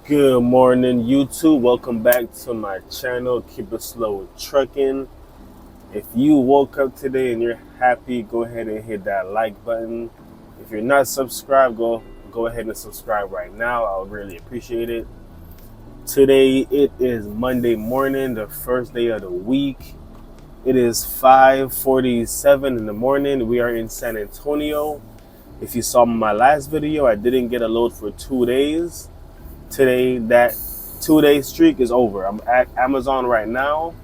Good morning, YouTube. Welcome back to my channel. Keep it slow with trucking. If you woke up today and you're happy, go ahead and hit that like button. If you're not subscribed, go ahead and subscribe right now. I would really appreciate it. Today it is Monday morning, the first day of the week. It is 5:47 in the morning. We are in San Antonio. If you saw my last video, I didn't get a load for 2 days. Today, that 2 day streak is over. I'm at Amazon right now.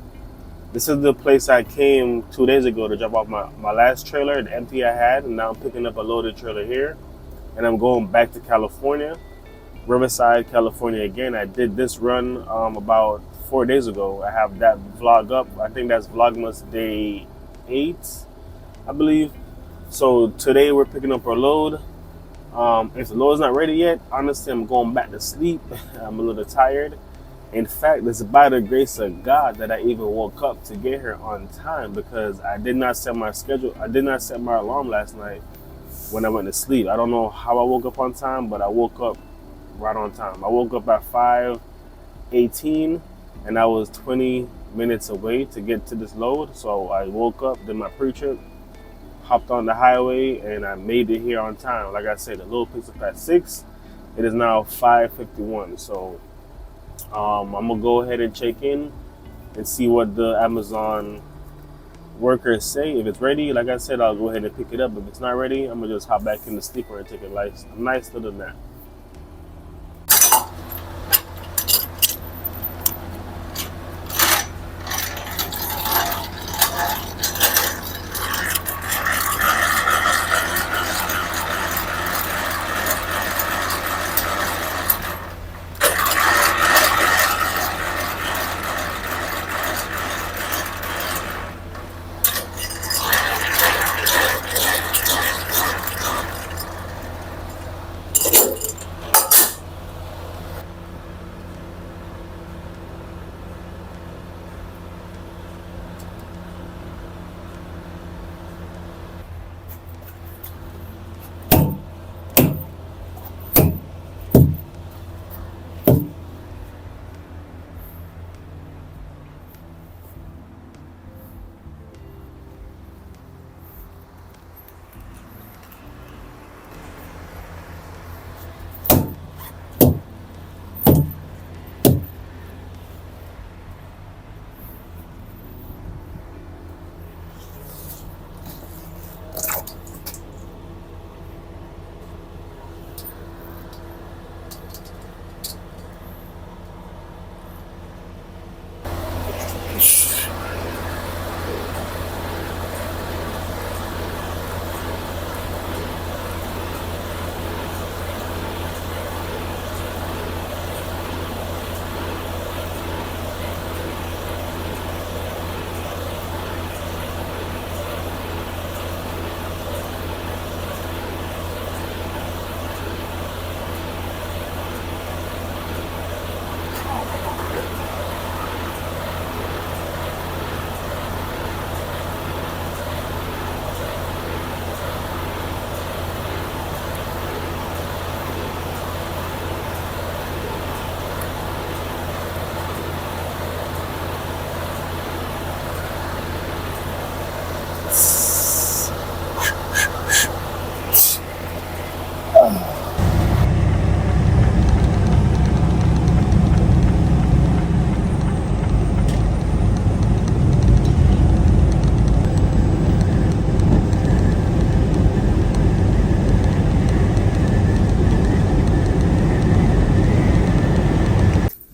This is the place I came 2 days ago to drop off my last trailer, the empty I had, and now I'm picking up a loaded trailer here. And I'm going back to California, Riverside, California again. I did this run about 4 days ago. I have that vlog up. I think that's Vlogmas day 8, I believe. So today we're picking up our load. If the load's not ready yet, honestly, I'm going back to sleep. I'm a little tired. In fact, it's by the grace of God that I even woke up to get here on time, because I did not set my schedule. I did not set my alarm last night when I went to sleep. I don't know how I woke up on time, but I woke up right on time. I woke up at 5:18 and I was 20 minutes away to get to this load. So I woke up, did my pre-trip, hopped on the highway, and I made it here on time. Like I said, the load picks up at 6. It is now 5:51. So I'm gonna go ahead and check in and see what the Amazon workers say. If it's ready, like I said, I'll go ahead and pick it up. If it's not ready, I'm gonna just hop back in the sleeper and take a nice little nap.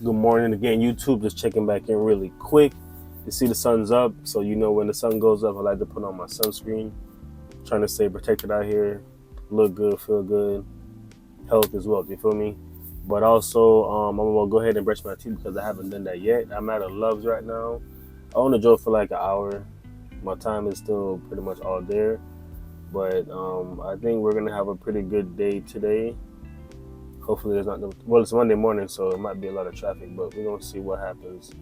Good morning again, YouTube. Just checking back in really quick. You see the sun's up, so you know when the sun goes up, I like to put on my sunscreen. Trying to stay protected out here, look good, feel good, health as well. You feel me? But also, I'm gonna go ahead and brush my teeth because I haven't done that yet. I'm at a Love's right now. I only drove for like an hour. My time is still pretty much all there, but I think we're gonna have a pretty good day today. Hopefully there's not, well, it's Monday morning, so it might be a lot of traffic, but we're gonna see what happens.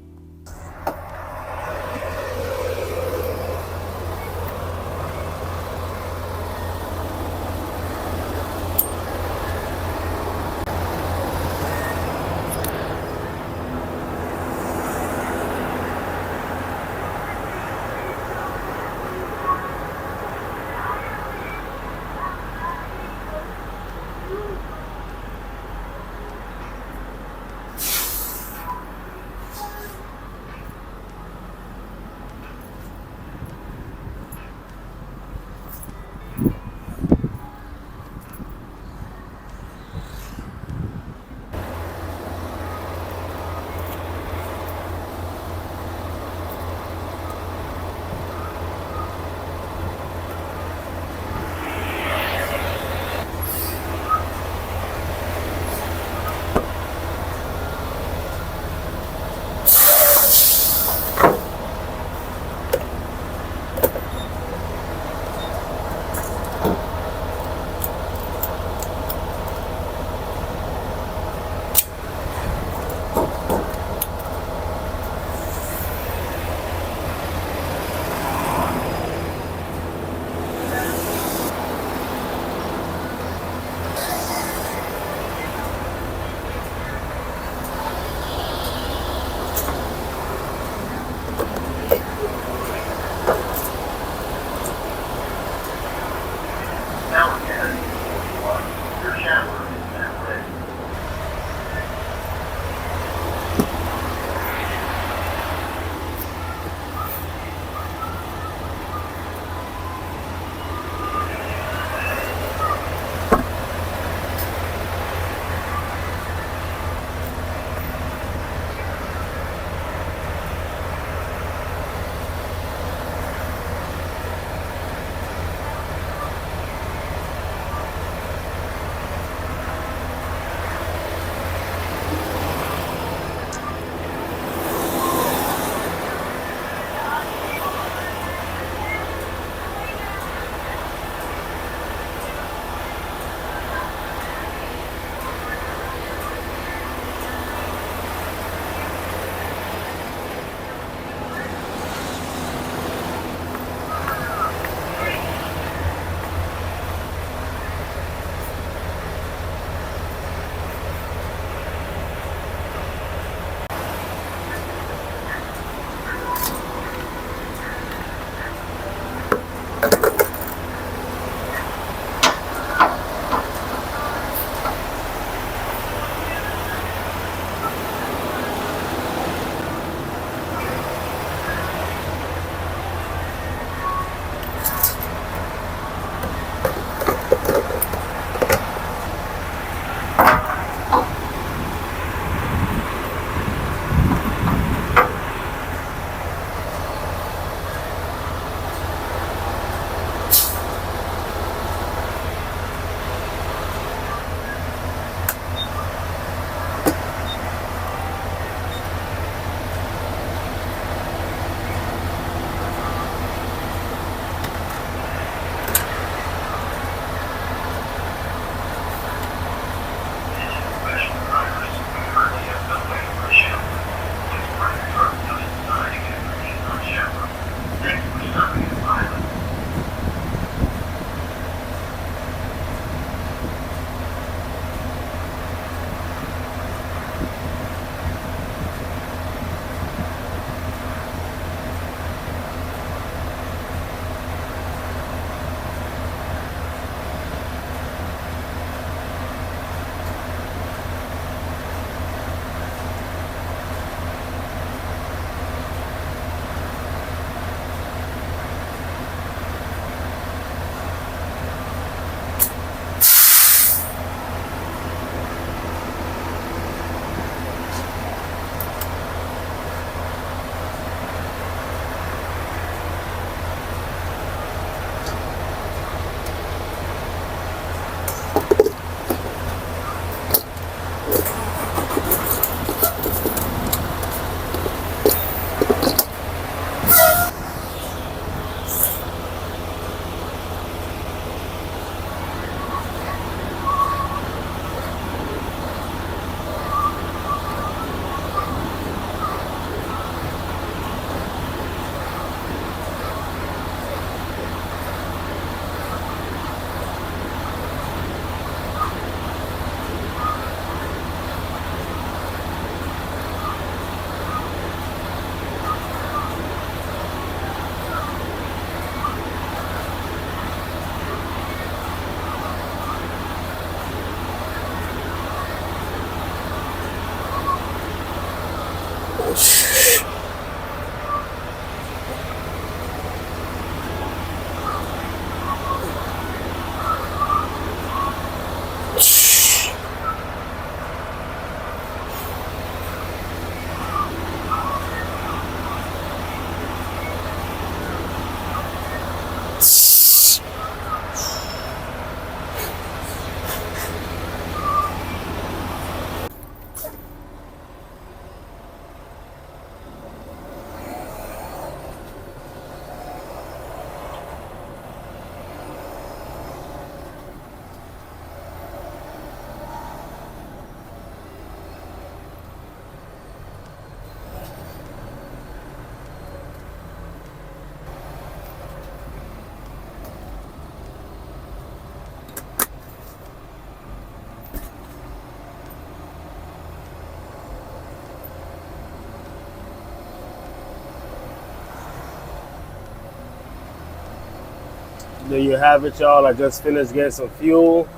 There you have it, y'all. I just finished getting some fuel.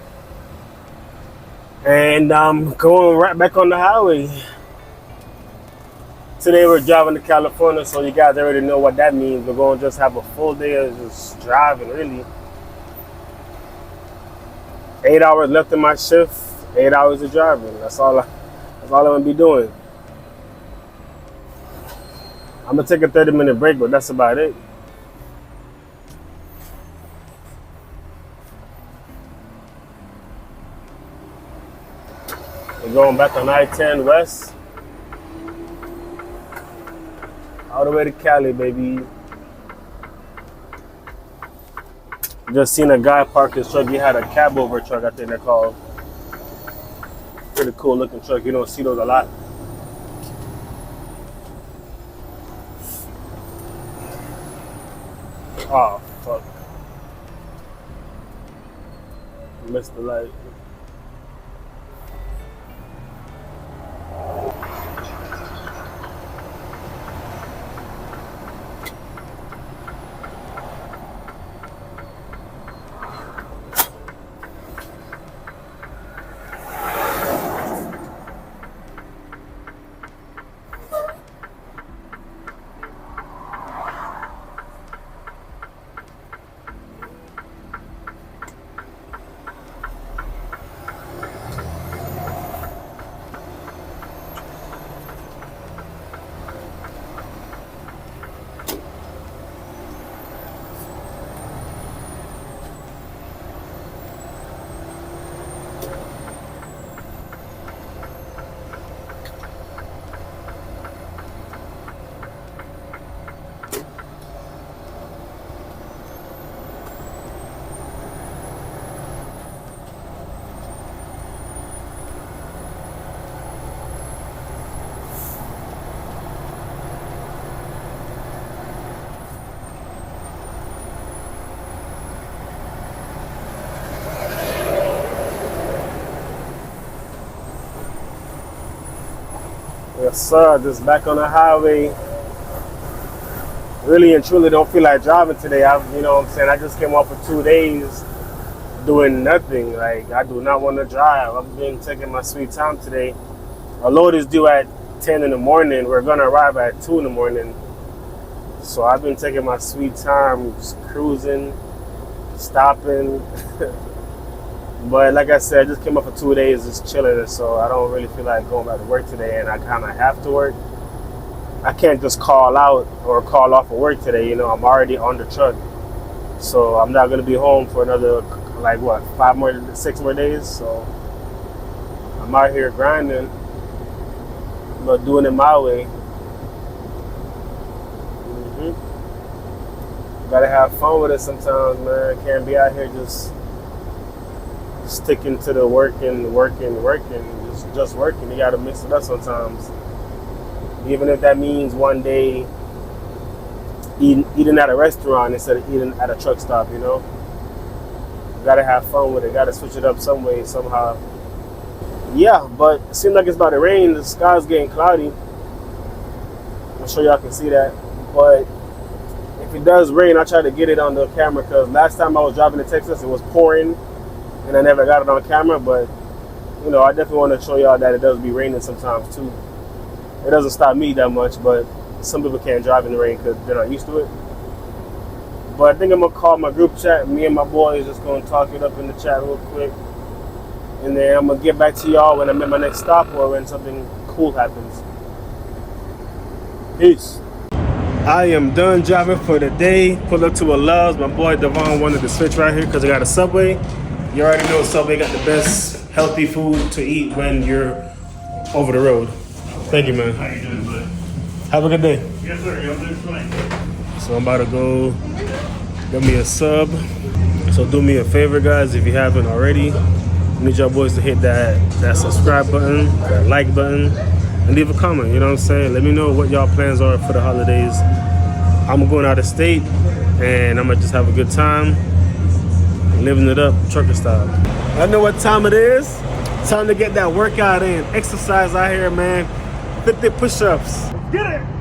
And I'm going right back on the highway. Today we're driving to California, so you guys already know what that means. We're going to just have a full day of just driving, really. 8 hours left in my shift, 8 hours of driving. That's all I'm gonna be doing. I'm gonna take a 30-minute break, but that's about it. We're going back on I-10 West. All the way to Cali, baby. Just seen a guy park his truck. He had a cab over truck, I think they're called. Pretty cool looking truck. You don't see those a lot. Oh, fuck. Missed the light. Yes, sir. Just back on the highway. Really and truly don't feel like driving today. You know what I'm saying? I just came off for 2 days doing nothing. Like, I do not want to drive. I've been taking my sweet time today. Our load is due at 10 in the morning. We're going to arrive at 2 in the morning. So I've been taking my sweet time, just cruising, stopping. But like I said, I just came up for 2 days just chilling, so I don't really feel like going back to work today, and I kind of have to work. I can't just call out or call off of work today, you know, I'm already on the truck. So I'm not going to be home for another, like what, 6 more days. So I'm out here grinding, but doing it my way. Gotta have fun with it sometimes, man. Can't be out here just sticking to the working, just working. You gotta mix it up sometimes. Even if that means one day eating at a restaurant instead of eating at a truck stop, you know? You gotta have fun with it. Gotta switch it up some way, somehow. Yeah, but it seems like it's about to rain. The sky's getting cloudy. I'm sure y'all can see that. But if it does rain, I try to get it on the camera, because last time I was driving to Texas, it was pouring. And I never got it on camera, but you know, I definitely want to show y'all that it does be raining sometimes too. It doesn't stop me that much, but some people can't drive in the rain because they're not used to it. But I think I'm gonna call my group chat. Me and my boys just gonna talk it up in the chat real quick, and then I'm gonna get back to y'all when I'm at my next stop or when something cool happens. Peace. I am done driving for the day. Pulled up to a Love's. My boy Devon wanted to switch right here because I got a Subway. You already know Subway got the best healthy food to eat when you're over the road. Thank you, man. How you doing, bud? Have a good day. Yes, sir. You're doing fine. So I'm about to go get me a sub. So do me a favor, guys, if you haven't already. I need y'all boys to hit that subscribe button, that like button, and leave a comment. You know what I'm saying? Let me know what y'all plans are for the holidays. I'm going out of state, and I'm gonna just have a good time. Living it up, trucker style. I know what time it is. Time to get that workout in. Exercise out here, man. 50 push-ups. Get it!